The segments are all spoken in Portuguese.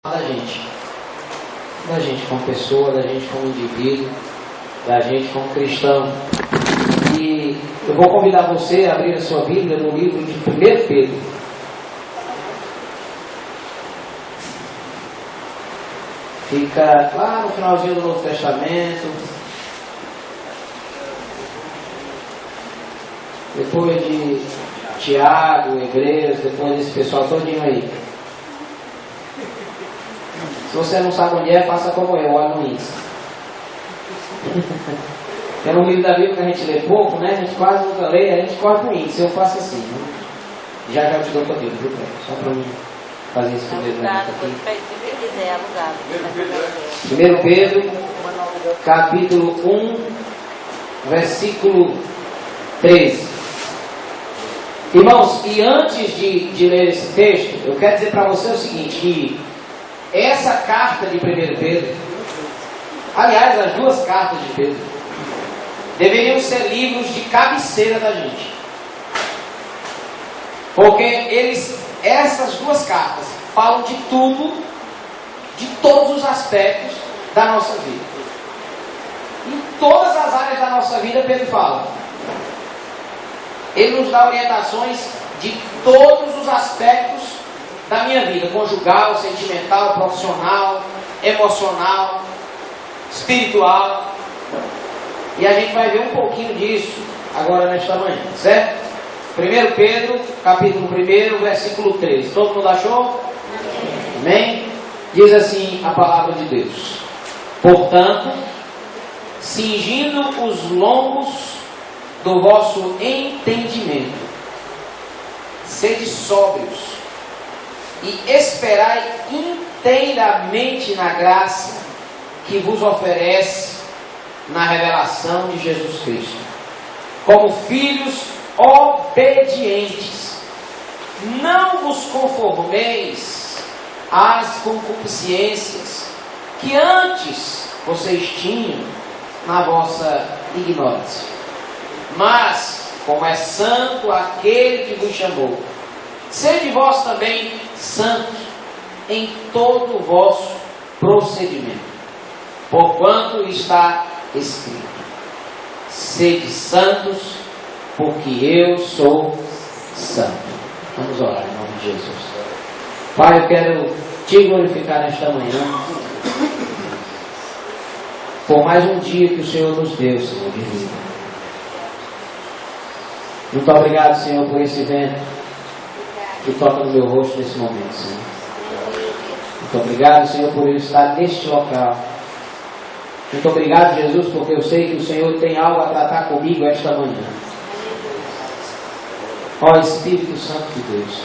da gente como pessoa, da gente como indivíduo, da gente como cristão. E eu vou convidar você a abrir a sua Bíblia no livro de 1 Pedro. Fica lá no finalzinho do Novo Testamento, depois de Tiago, Hebreus, depois desse pessoal todinho aí. Se você não sabe onde é, faça como eu, olha no índice. É um livro da Bíblia que a gente lê pouco, né? A gente quase nunca lê, a gente corre pro índice. Eu faço assim, né? Já eu te dou o teu livro, viu? Só para mim fazer esse primeiro momento aqui. 1 Pedro, capítulo 1, versículo 13. Irmãos, e antes de ler esse texto, eu quero dizer para você o seguinte, que essa carta de 1 Pedro, aliás, as duas cartas de Pedro, deveriam ser livros de cabeceira da gente. Porque essas duas cartas falam de tudo, de todos os aspectos da nossa vida. Em todas as áreas da nossa vida, Pedro fala. Ele nos dá orientações de todos os aspectos da minha vida, conjugal, sentimental, profissional, emocional, espiritual. E a gente vai ver um pouquinho disso agora nesta manhã, certo? 1 Pedro, capítulo 1, versículo 13. Todo mundo achou? Amém? Diz assim a palavra de Deus: portanto, cingindo os lombos do vosso entendimento, sede sóbrios e esperai inteiramente na graça que vos oferece na revelação de Jesus Cristo. Como filhos obedientes, não vos conformeis às concupiscências que antes vocês tinham na vossa ignorância. Mas, como é santo aquele que vos chamou, sede vós também santos em todo o vosso procedimento. Porquanto está escrito: sede santos, porque eu sou santo. Vamos orar em nome de Jesus. Pai, eu quero te glorificar nesta manhã por mais um dia que o Senhor nos deu, Senhor, de vida. Muito obrigado, Senhor, por esse vento que toca no meu rosto nesse momento, Senhor. Muito obrigado, Senhor, por eu estar neste local. Muito obrigado, Jesus, porque eu sei que o Senhor tem algo a tratar comigo esta manhã. Ó Espírito Santo de Deus,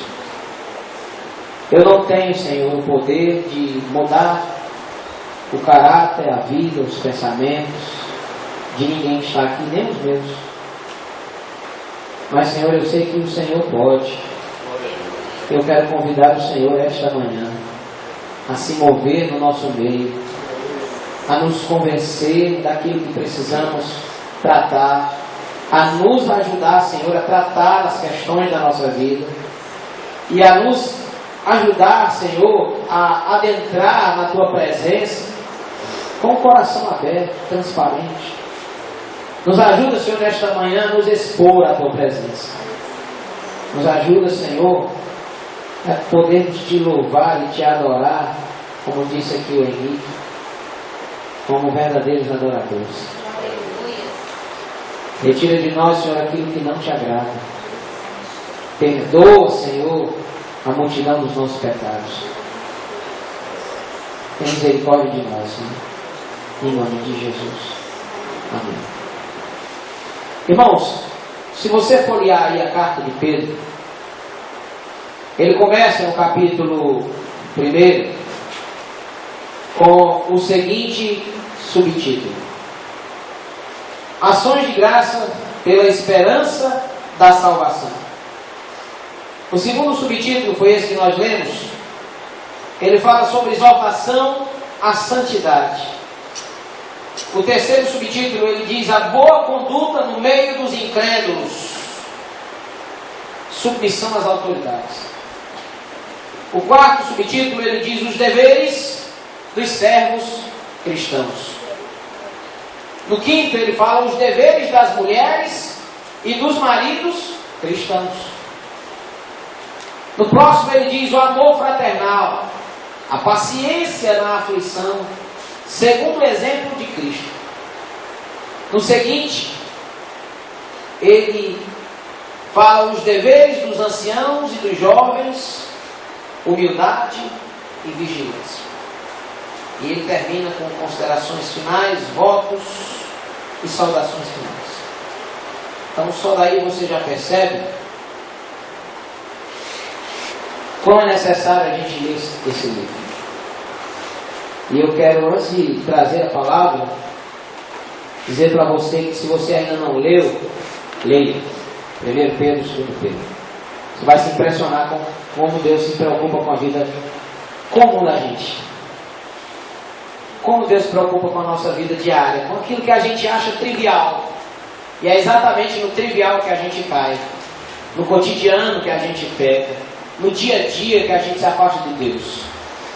eu não tenho, Senhor, o poder de mudar o caráter, a vida, os pensamentos de ninguém que está aqui, nem os meus. Mas, Senhor, eu sei que o Senhor pode. Eu quero convidar o Senhor esta manhã a se mover no nosso meio, a nos convencer daquilo que precisamos tratar, a nos ajudar, Senhor, a tratar as questões da nossa vida e a nos ajudar, Senhor, a adentrar na Tua presença com o coração aberto, transparente. Nos ajuda, Senhor, nesta manhã a nos expor à Tua presença. Nos ajuda, Senhor, a podermos Te louvar e Te adorar, como disse aqui o Henrique, como verdadeiros adoradores. Retira de nós, Senhor, aquilo que não Te agrada. Perdoa, Senhor, a multidão dos nossos pecados. Tem misericórdia de nós, Senhor. Em nome de Jesus. Amém. Irmãos, se você folhear aí a carta de Pedro, ele começa no capítulo 1 com o seguinte subtítulo: ações de graça pela esperança da salvação. O segundo subtítulo foi esse que nós lemos. Ele fala sobre exortação à santidade. O terceiro subtítulo, ele diz: a boa conduta no meio dos incrédulos. Submissão às autoridades. O quarto subtítulo, ele diz os deveres dos servos cristãos. No quinto, ele fala os deveres das mulheres e dos maridos cristãos. No próximo, ele diz o amor fraternal, a paciência na aflição, segundo o exemplo de Cristo. No seguinte, ele fala os deveres dos anciãos e dos jovens, humildade e vigilância. E ele termina com considerações finais, votos e saudações finais. Então só daí você já percebe como é necessário a gente ler esse livro. E eu quero, antes de trazer a palavra, dizer para você que se você ainda não leu, leia 1 Pedro, 2 Pedro. Você vai se impressionar com como Deus se preocupa com a vida comum da gente. Como Deus se preocupa com a nossa vida diária, com aquilo que a gente acha trivial. E é exatamente no trivial que a gente cai, no cotidiano que a gente peca, no dia a dia que a gente se afasta de Deus.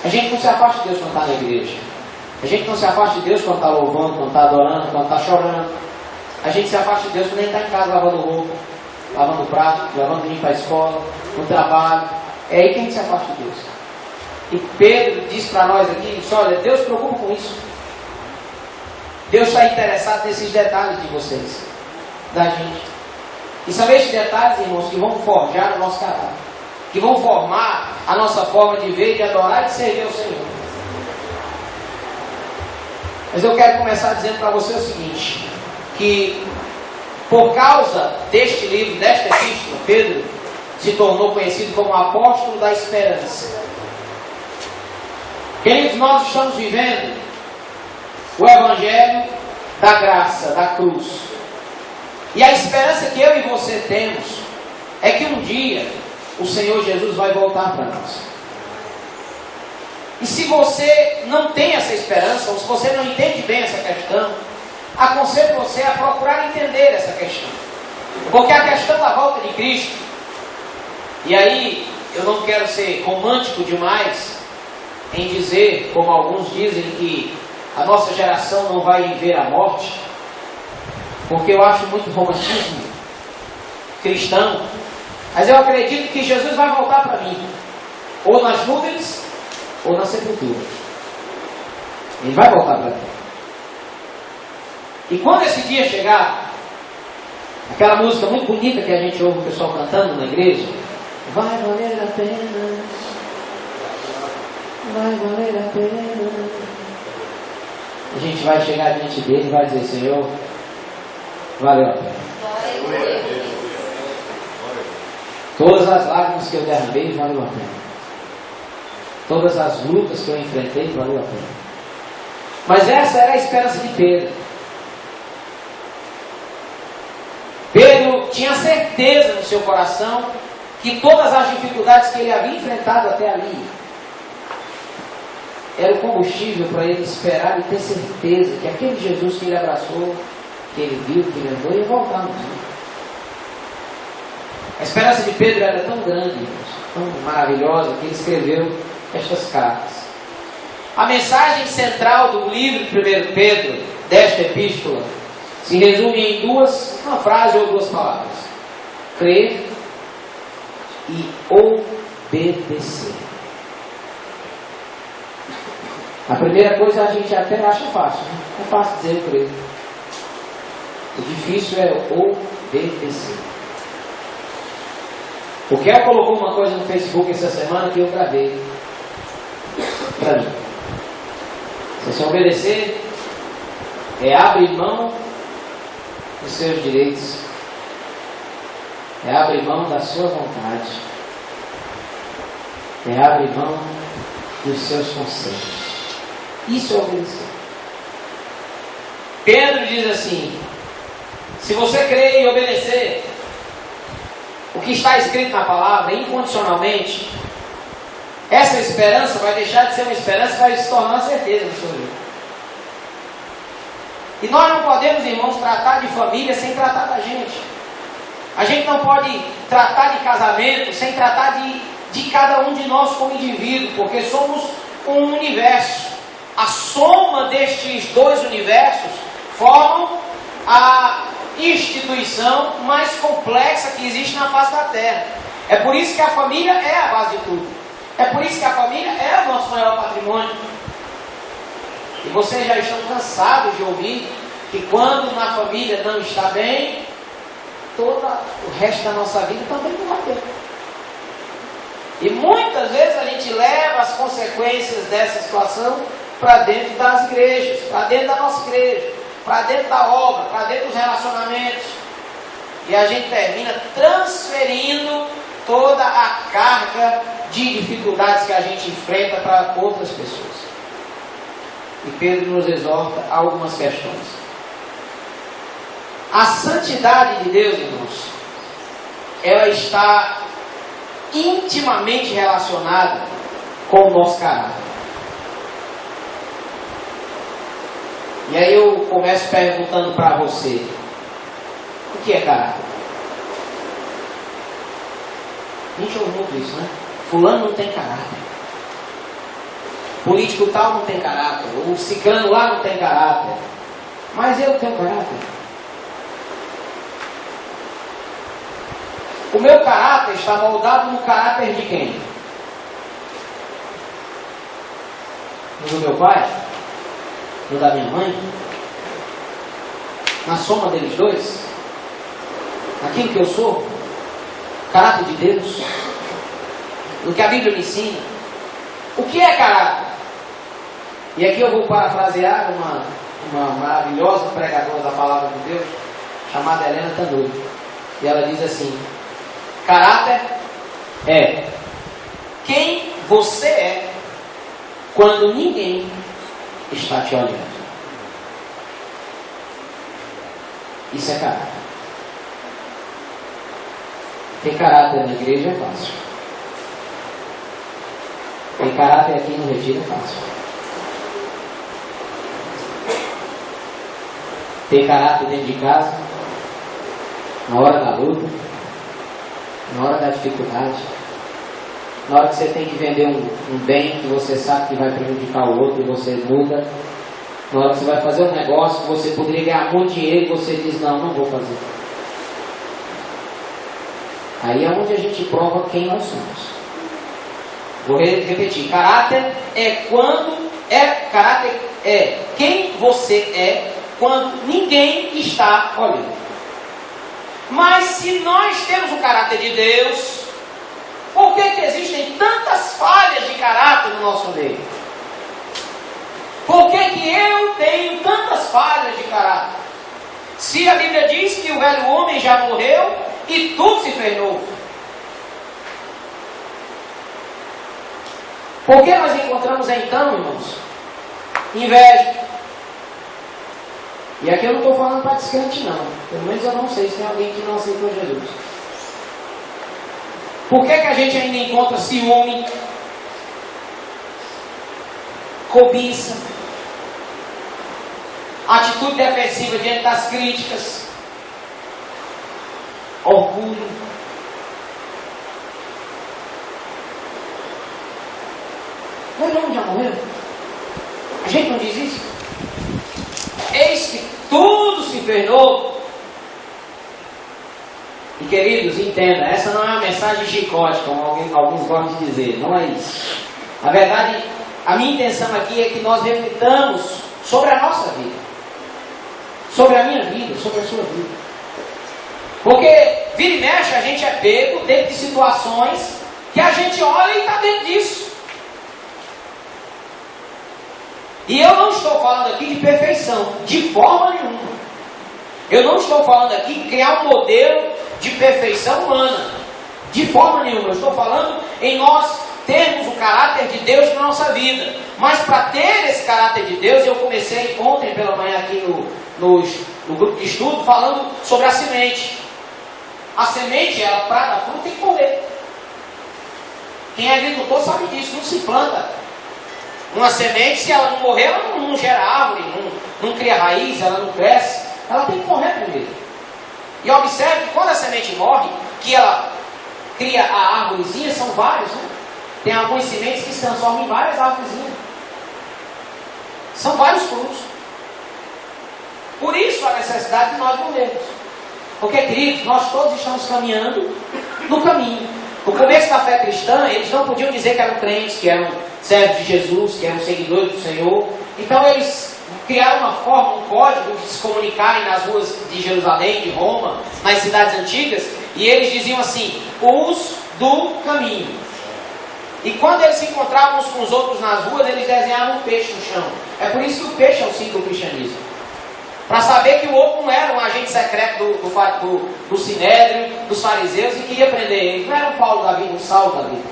A gente não se afasta de Deus quando está na igreja. A gente não se afasta de Deus quando está louvando, quando está adorando, quando está chorando. A gente se afasta de Deus quando nem está em casa lavando roupa, lavando prato, levando o menino para a escola, no trabalho. É aí que a gente se afasta de Deus. E Pedro diz para nós aqui, olha, Deus se preocupa com isso. Deus está interessado nesses detalhes de vocês, da gente. E são esses detalhes, irmãos, que vão forjar o nosso caráter, que vão formar a nossa forma de ver, de adorar e de servir ao Senhor. Mas eu quero começar dizendo para você o seguinte, que por causa deste livro, desta epístola, Pedro se tornou conhecido como apóstolo da esperança. Queridos, nós estamos vivendo o Evangelho da graça, da cruz. E a esperança que eu e você temos é que um dia o Senhor Jesus vai voltar para nós. E se você não tem essa esperança, ou se você não entende bem essa questão, aconselho você a procurar entender essa questão. Porque a questão da volta de Cristo, e aí eu não quero ser romântico demais em dizer, como alguns dizem, que a nossa geração não vai ver a morte, porque eu acho muito romantismo cristão, mas eu acredito que Jesus vai voltar para mim, ou nas nuvens, ou na sepultura. Ele vai voltar para mim. E quando esse dia chegar, aquela música muito bonita que a gente ouve o pessoal cantando na igreja, vai valer a pena, vai valer a pena. A gente vai chegar diante dele e vai dizer, Senhor, valeu a pena. Todas as lágrimas que eu derramei, valeu a pena. Todas as lutas que eu enfrentei, valeu a pena. Mas essa era a esperança de Pedro. Pedro tinha certeza no seu coração que todas as dificuldades que ele havia enfrentado até ali era o combustível para ele esperar e ter certeza que aquele Jesus que ele abraçou, que ele viu, que ele andou, ia voltar no mundo. A esperança de Pedro era tão grande, tão maravilhosa, que ele escreveu estas cartas. A mensagem central do livro de 1 Pedro, desta epístola, se resume em uma frase ou duas palavras: crer e obedecer. A primeira coisa a gente até acha fácil, né? É fácil dizer eu creio. O difícil é obedecer. O Kel colocou uma coisa no Facebook essa semana que eu gravei para mim. Se você obedecer, é abrir mão dos seus direitos, é abrir mão da sua vontade, é abrir mão dos seus conceitos. Isso é obedecer. Pedro diz assim: se você crer e obedecer o que está escrito na palavra incondicionalmente, essa esperança vai deixar de ser uma esperança e vai se tornar uma certeza no seu vida. E nós não podemos, irmãos, tratar de família sem tratar da gente. A gente não pode tratar de casamento sem tratar de de cada um de nós como indivíduo, porque somos um universo. A soma destes dois universos formam a instituição mais complexa que existe na face da Terra. É por isso que a família é a base de tudo. É por isso que a família é o nosso maior patrimônio. E vocês já estão cansados de ouvir que quando na família não está bem, todo o resto da nossa vida também não vai ter. E muitas vezes a gente leva as consequências dessa situação para dentro das igrejas, para dentro da nossa igreja, para dentro da obra, para dentro dos relacionamentos. E a gente termina transferindo toda a carga de dificuldades que a gente enfrenta para outras pessoas. E Pedro nos exorta a algumas questões. A santidade de Deus, irmãos, ela está intimamente relacionada com o nosso caráter. E aí eu começo perguntando para você: o que é caráter? A gente ouve muito isso, né? Fulano não tem caráter. Político tal não tem caráter. O ciclano lá não tem caráter. Mas eu tenho caráter. O meu caráter está moldado no caráter de quem? No do meu pai? No da minha mãe? Na soma deles dois? Naquilo que eu sou? Caráter de Deus? No que a Bíblia me ensina? O que é caráter? E aqui eu vou parafrasear uma maravilhosa pregadora da Palavra de Deus, chamada Helena Tanuri. E ela diz assim: caráter é quem você é quando ninguém está te olhando. Isso é caráter. Ter caráter na igreja é fácil. Ter caráter aqui no retiro é fácil. Ter caráter dentro de casa, na hora da luta, na hora da dificuldade, na hora que você tem que vender um bem que você sabe que vai prejudicar o outro e você muda, na hora que você vai fazer um negócio que você poderia ganhar muito dinheiro e você diz: não vou fazer. Aí é onde a gente prova quem nós somos. Vou repetir: caráter é quem você é quando ninguém está olhando. Mas se nós temos o caráter de Deus, por que existem tantas falhas de caráter no nosso meio? Por que eu tenho tantas falhas de caráter? Se a Bíblia diz que o velho homem já morreu e tudo se fez novo. Por que nós encontramos então, irmãos, inveja? E aqui eu não estou falando para descrente não. Pelo menos eu não sei se tem alguém que não aceitou Jesus. Por que a gente ainda encontra ciúme, cobiça, atitude defensiva diante das críticas, orgulho? Meu irmão já morreu? A gente não diz isso? Eis que tudo se fez novo. E queridos, entenda, essa não é uma mensagem de chicote, como alguns gostam de dizer, não é isso. Na verdade, a minha intenção aqui é que nós reflitamos sobre a nossa vida, sobre a minha vida, sobre a sua vida. Porque vira e mexe a gente é pego dentro de situações que a gente olha e está dentro disso. E eu não estou falando aqui de perfeição, de forma nenhuma. Eu não estou falando aqui de criar um modelo de perfeição humana, de forma nenhuma. Eu estou falando em nós termos o caráter de Deus na nossa vida. Mas para ter esse caráter de Deus, eu comecei ontem pela manhã aqui no grupo de estudo, falando sobre a semente. A semente, ela para dar fruto, tem que morrer. Quem é agricultor sabe disso, não se planta uma semente, se ela não morrer, ela não gera árvore, não cria raiz, ela não cresce. Ela tem que morrer primeiro. E observe que quando a semente morre, que ela cria a árvorezinha, são vários, né? Tem algumas sementes que se transformam em várias árvorezinhas. São vários frutos. Por isso a necessidade de nós morrermos. Porque, queridos, nós todos estamos caminhando no caminho. No começo da fé cristã, eles não podiam dizer que eram crentes, que eram servos de Jesus, que eram seguidores do Senhor. Então eles criaram uma forma, um código de se comunicarem nas ruas de Jerusalém, de Roma, nas cidades antigas, e eles diziam assim: os do caminho. E quando eles se encontravam uns com os outros nas ruas, eles desenhavam um peixe no chão. É por isso que o peixe é o símbolo do cristianismo. Para saber que o outro não era um agente secreto do Sinédrio, dos fariseus, e queria prender ele. Não era um Paulo da vida, um Saulo da vida.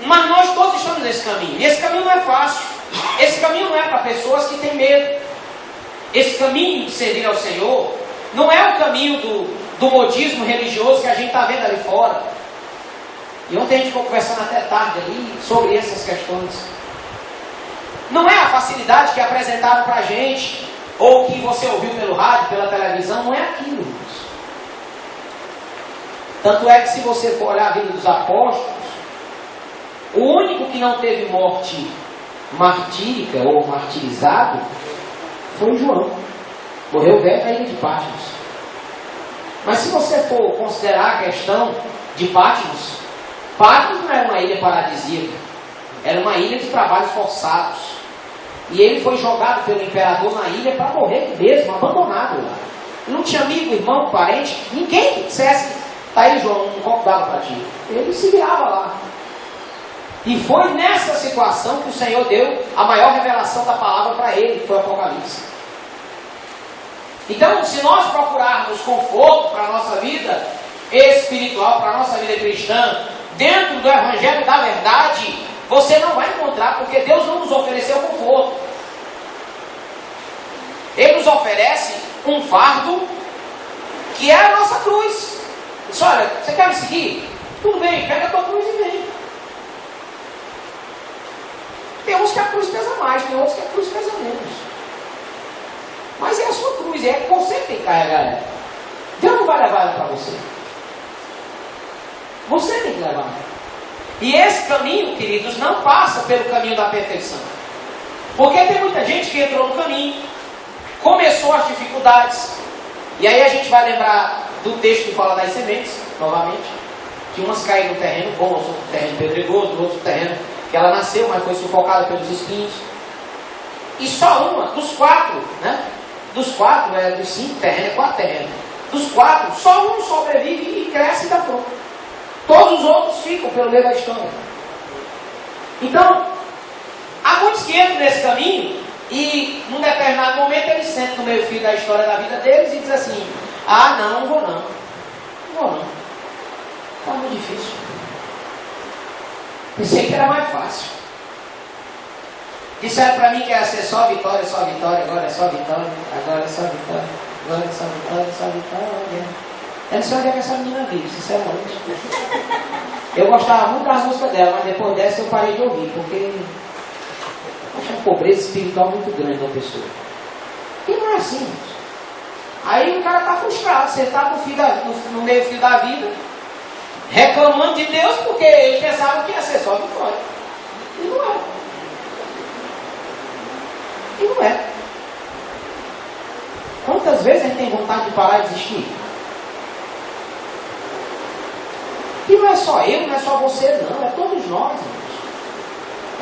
Mas nós todos estamos nesse caminho. E esse caminho não é fácil. Esse caminho não é para pessoas que têm medo. Esse caminho de servir ao Senhor não é o caminho do modismo religioso que a gente está vendo ali fora. E ontem a gente ficou conversando até tarde ali sobre essas questões. Não é a facilidade que apresentaram para a gente, ou que você ouviu pelo rádio, pela televisão, não é aquilo. Tanto é que se você for olhar a vida dos apóstolos, o único que não teve morte martírica ou martirizado foi João. Morreu velho na ilha de Patmos. Mas se você for considerar a questão de Patmos, Patmos não era uma ilha paradisíaca, era uma ilha de trabalhos forçados. E ele foi jogado pelo imperador na ilha para morrer mesmo, abandonado lá. Não tinha amigo, irmão, parente, ninguém que dissesse: tá aí, João, um copo d'água para ti. Ele se virava lá. E foi nessa situação que o Senhor deu a maior revelação da palavra para ele, que foi o Apocalipse. Então, se nós procurarmos conforto para a nossa vida espiritual, para a nossa vida cristã, dentro do Evangelho da verdade, você não vai encontrar, porque Deus não nos ofereceu conforto. Ele nos oferece um fardo que é a nossa cruz. Diz: olha, você quer me seguir? Tudo bem, pega a tua cruz e vem. Tem uns que a cruz pesa mais, tem outros que a cruz pesa menos. Mas é a sua cruz, é você que tem que carregar ela. Deus não vai levar ela para você. Você tem que levar ela. E esse caminho, queridos, não passa pelo caminho da perfeição. Porque tem muita gente que entrou no caminho, começou as dificuldades, e aí a gente vai lembrar do texto que fala das sementes, novamente, que umas caíram no terreno bom, outras no terreno pedregoso, no outro terreno que ela nasceu, mas foi sufocada pelos espinhos. E só uma, dos quatro, né? Dos quatro, dos 5 terrenos, 4 terrenos. Dos 4, só um sobrevive e cresce e dá fruto. Todos os outros ficam pelo meio da história. Então, há muitos que entram nesse caminho e, num determinado momento, eles sentam no meio-fio da história da vida deles e dizem assim: ah, não vou não. Não vou não. Está muito difícil. Pensei que era mais fácil. Disseram para mim que ia ser só vitória, agora é só vitória, agora é só vitória, agora é só vitória, só vitória. Eu não sei onde é que essa menina vive, sinceramente. Eu gostava muito das músicas dela, mas depois dessa eu parei de ouvir, porque eu acho uma pobreza espiritual muito grande da pessoa. E não é assim. Aí o cara está frustrado, sentado no meio-fio da vida, reclamando de Deus, porque ele pensava que ia ser só vitória. E não é. E não é. Quantas vezes a gente tem vontade de parar e desistir? E não é só eu, não é só você, não. É todos nós, irmãos.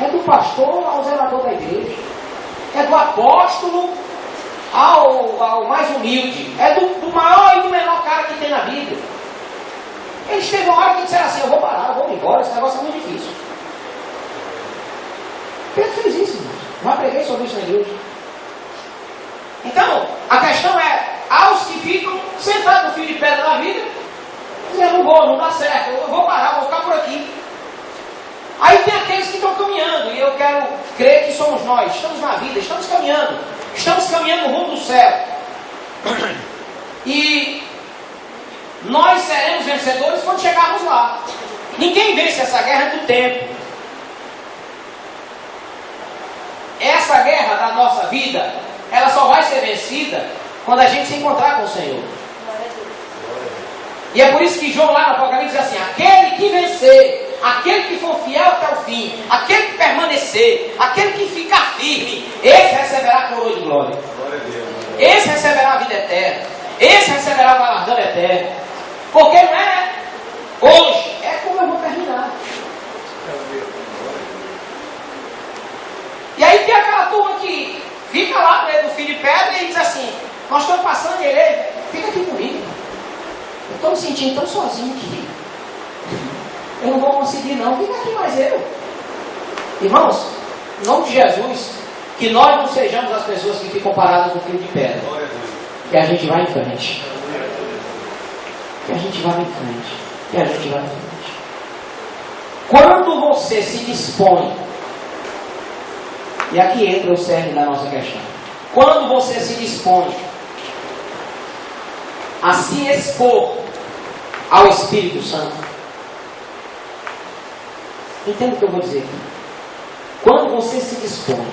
É do pastor ao zelador da igreja. É do apóstolo ao mais humilde. É do maior e do menor cara que tem na Bíblia. Eles teve uma hora que disseram assim: eu vou parar, eu vou embora, esse negócio é muito difícil. Pedro fez isso, irmãos. Já preguei sobre isso na igreja. Então, a questão é: aos que ficam sentados no fio de pedra da vida, eu não vou, não dá certo, eu vou parar, vou ficar por aqui. Aí tem aqueles que estão caminhando, e eu quero crer que somos nós, estamos na vida, estamos caminhando rumo do céu. E nós seremos vencedores quando chegarmos lá. Ninguém vence essa guerra do tempo. Essa guerra da nossa vida, ela só vai ser vencida quando a gente se encontrar com o Senhor. E é por isso que João lá no Apocalipse diz assim: aquele que vencer, aquele que for fiel até o fim, aquele que permanecer, aquele que ficar firme, esse receberá a coroa de glória. Esse receberá a vida eterna. Esse receberá o galardão eterno. Porque não é hoje, é como eu vou terminar. E aí tem aquela turma que fica lá no meio do filho de pedra e diz assim: nós estamos passando e ele, fica aqui comigo. Eu estou me sentindo tão sozinho aqui. Eu não vou conseguir não, fica aqui mais eu. Irmãos, em nome de Jesus, que nós não sejamos as pessoas que ficam paradas no fio de pedra. Que a gente vai em frente. Que a gente vai em frente. Que a gente vai em frente. Quando você se dispõe, e aqui entra o cerne da nossa questão. Quando você se dispõe a se expor ao Espírito Santo, entenda o que eu vou dizer aqui. Quando você se dispõe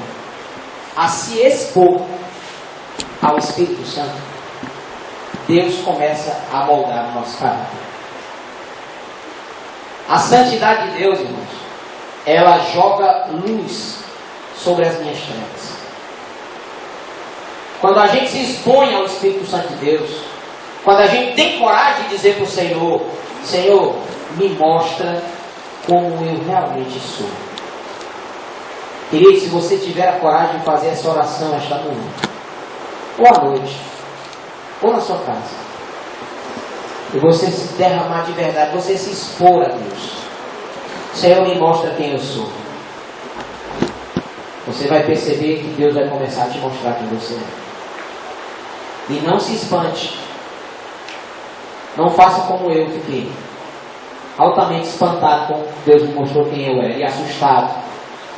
a se expor ao Espírito Santo, Deus começa a moldar o nosso caráter. A santidade de Deus, irmãos, ela joga luz sobre as minhas trevas. Quando a gente se expõe ao Espírito Santo de Deus, quando a gente tem coragem de dizer para o Senhor: Senhor, me mostra como eu realmente sou. Querido, se você tiver a coragem de fazer essa oração esta manhã, ou à noite, ou na sua casa, e você se derramar de verdade, você se expor a Deus: Senhor, me mostra quem eu sou. Você vai perceber que Deus vai começar a te mostrar quem você é. E não se espante. Não faça como eu fiquei. Altamente espantado com Deus me mostrou quem eu era. E assustado.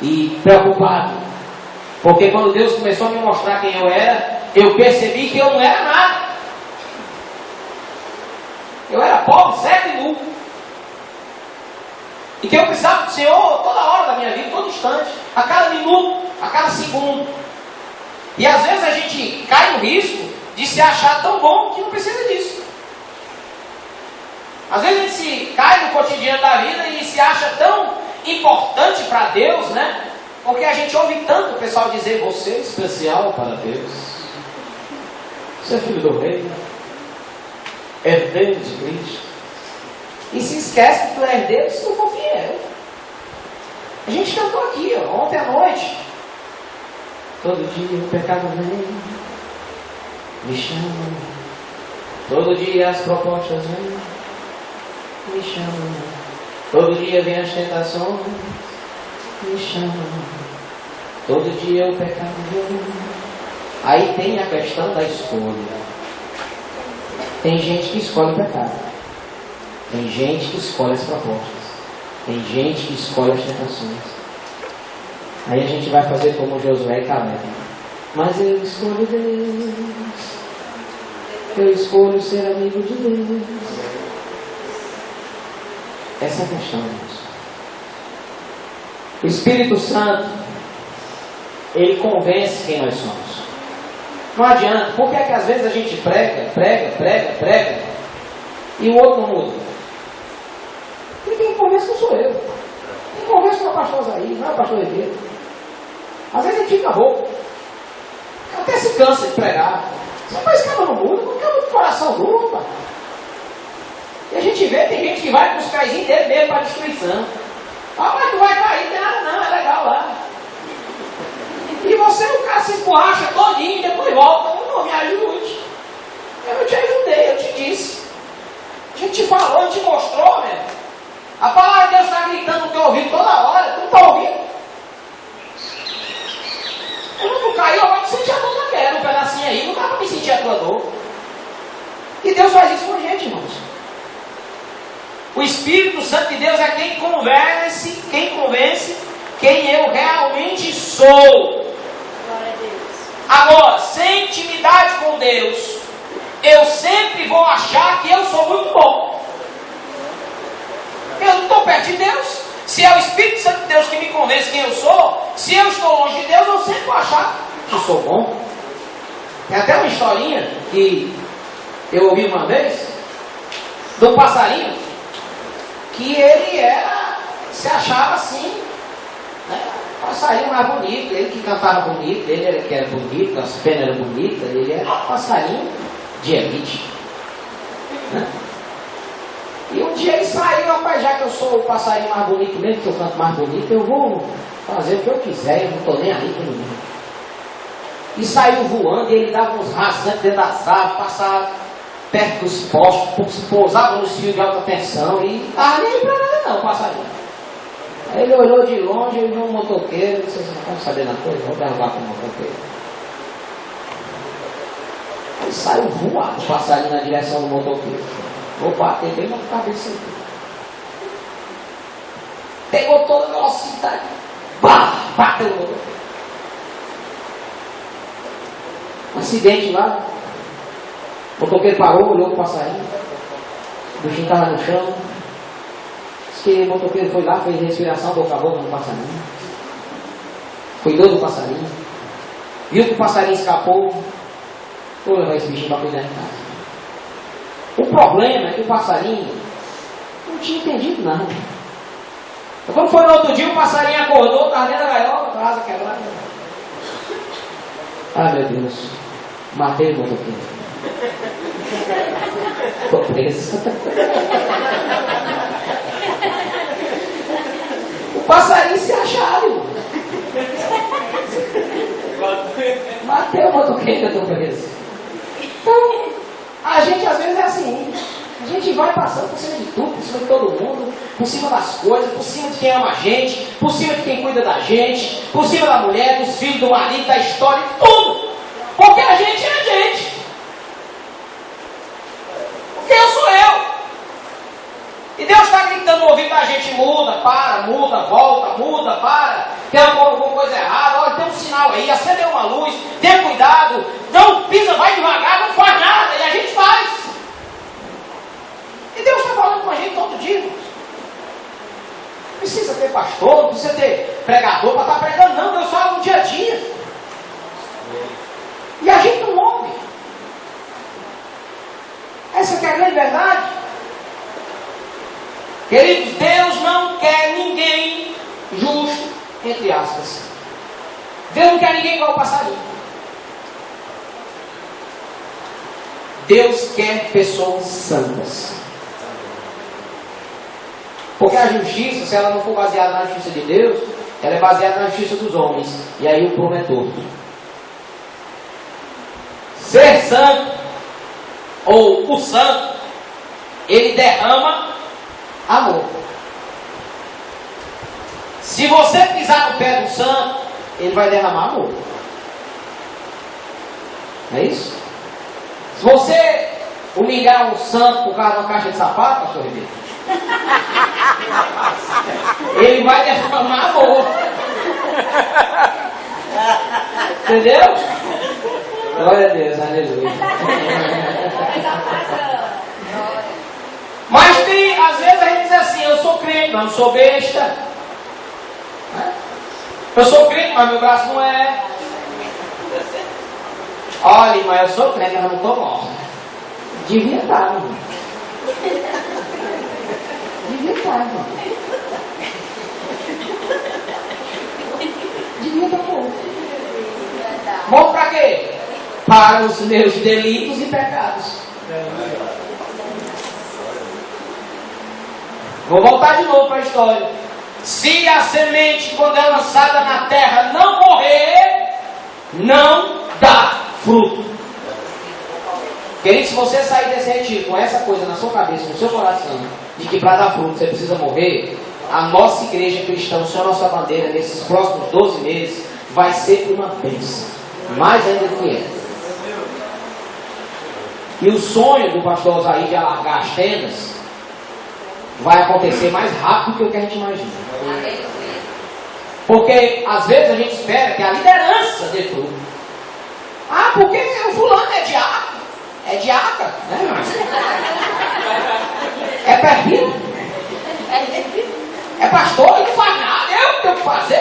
E preocupado. Porque quando Deus começou a me mostrar quem eu era, eu percebi que eu não era nada. Eu era pobre, cego e nu. E que eu precisava do Senhor toda hora da minha vida, todo instante, a cada minuto, a cada segundo. E às vezes a gente cai no risco de se achar tão bom que não precisa disso. Às vezes a gente se cai no cotidiano da vida e se acha tão importante para Deus, né? Porque a gente ouve tanto o pessoal dizer: você é especial para Deus. Você é filho do rei, herdeiro de Cristo. E se esquece que tu é herdeiro se tu for fiel. A gente cantou aqui, ó, ontem à noite. Todo dia o pecado vem, me chama. Todo dia as propostas vêm, me chama. Todo dia vem as tentações, me chama. Todo dia o pecado vem. Aí tem a questão da escolha. Tem gente que escolhe o pecado. Tem gente que escolhe as propostas. Tem gente que escolhe as tentações. Aí a gente vai fazer como Josué e Caleb. Mas eu escolho Deus. Eu escolho ser amigo de Deus. Essa é a questão, irmãos. O Espírito Santo, ele convence quem nós somos. Não adianta. Por que é que às vezes a gente prega e o outro não muda? E quem convence não sou eu. Quem convence não é o pastor Zaí, não é o pastor Ribeiro. Às vezes a gente fica rouco. Até se cansa de pregar. Mas esse cara não muda, porque é um coração duro, pai. E a gente vê, tem gente que vai com os pezinhos dele mesmo para a destruição. Ah, mas tu vai cair, não tem nada não, é legal lá. E você, o cara se esborracha todinho e depois volta. Não, me ajude. Eu te ajudei, eu te disse. A gente te falou, a gente te mostrou, meu. A palavra de Deus está gritando no teu ouvido toda hora, tu não está ouvindo? Eu não caiu, eu vou te sentir a dor da queda, um pedacinho aí, não dá para me sentir a tua dor. E Deus faz isso com a gente, irmãos. O Espírito Santo de Deus é quem convence quem eu realmente sou. Glória a Deus. Agora, sem intimidade com Deus, eu sempre vou achar que eu sou muito bom. Eu não estou perto de Deus. Se é o Espírito Santo de Deus que me convence quem eu sou, se eu estou longe de Deus, eu sempre vou achar que sou bom. Tem até uma historinha que eu ouvi uma vez. do passarinho, que ele se achava assim, né? Passarinho mais bonito, ele que cantava bonito, ele era que era bonito, as penas eram bonitas, ele era passarinho de elite, né? E um dia ele saiu, rapaz, já que eu sou o passarinho mais bonito mesmo, que eu canto mais bonito, eu vou fazer o que eu quiser, eu não estou nem aí com ninguém. E saiu voando, e ele dava uns rasantes dentro das árvores, passava perto dos postos, pousava nos fios de alta tensão, e não estava nem para nada não, o passarinho. Aí ele olhou de longe e viu um motoqueiro, e disse assim, vamos saber da coisa, vou derrubar com o motoqueiro. Aí saiu voado o passarinho na direção do motoqueiro. Vou bater bem na cabeça dele. Pegou toda a velocidade. Bah! Bateu no motoqueiro. Um acidente lá. O motoqueiro parou, olhou o passarinho. O bichinho estava no chão. Diz que o motoqueiro foi lá, fez respiração, boca a boca no passarinho. Cuidou do passarinho. Viu que o passarinho escapou. Vou levar esse bichinho para cuidar em casa. O problema é que o passarinho não tinha entendido nada. Então, quando foi no outro dia, o passarinho acordou, estava dentro da gaiola, com a asa quebrada. Ai meu Deus, matei o motoqueiro. Estou preso. O passarinho se achava, irmão. Matei o motoqueiro, eu estou preso. Então, a gente às vezes é assim, a gente vai passando por cima de tudo, por cima de todo mundo, por cima das coisas, por cima de quem ama a gente, por cima de quem cuida da gente, por cima da mulher, dos filhos, do marido, da história, de tudo. Porque a gente é a gente. Porque eu sou eu. E Deus está gritando no ouvido da gente, muda, para, muda, volta, muda, para. Tem alguma coisa errada, olha, tem um sinal aí, acendeu uma luz, tenha cuidado, não pisa, vai devagar, não faz nada, e a gente faz. E Deus está falando com a gente todo dia. Não precisa ter pastor, não precisa ter pregador para estar pregando, não, Deus fala no dia a dia. E a gente não ouve. Essa que é a grande verdade. Queridos, Deus não quer ninguém justo, entre aspas. Deus não quer ninguém igual o passarinho. Deus quer pessoas santas. Porque a justiça, se ela não for baseada na justiça de Deus, ela é baseada na justiça dos homens. E aí o problema é todo. Ser santo, ou o santo, ele derrama amor. Se você pisar no pé do santo, ele vai derramar amor. É isso? Se você humilhar um santo por causa de uma caixa de sapato, pastor Ribeiro, ele vai derramar amor. Entendeu? Glória a Deus, aleluia. Mas tem, às vezes a gente diz assim, eu sou crente, mas não sou besta. Eu sou crente, mas meu braço não é. Olha, mas eu sou crente, mas eu não estou morto. Devia estar, irmão. Devia estar, irmão. Devia estar morto. Morto para quê? Para os meus delitos e pecados. Vou voltar de novo para a história. Se a semente, quando é lançada na terra, não morrer, não dá fruto. Querido, se você sair desse retiro com essa coisa na sua cabeça, no seu coração, de que para dar fruto você precisa morrer, a nossa igreja cristã, o Senhor, nossa bandeira, nesses próximos 12 meses, vai ser uma bênção. Mais ainda do que é. E o sonho do pastor Osaí de alargar as tendas vai acontecer mais rápido que o que a gente imagina. Porque às vezes a gente espera que a liderança dê fruto. Ah, porque o fulano é diácono. É diácono, né? É perfil. É pastor, ele não faz nada. Eu tenho que fazer,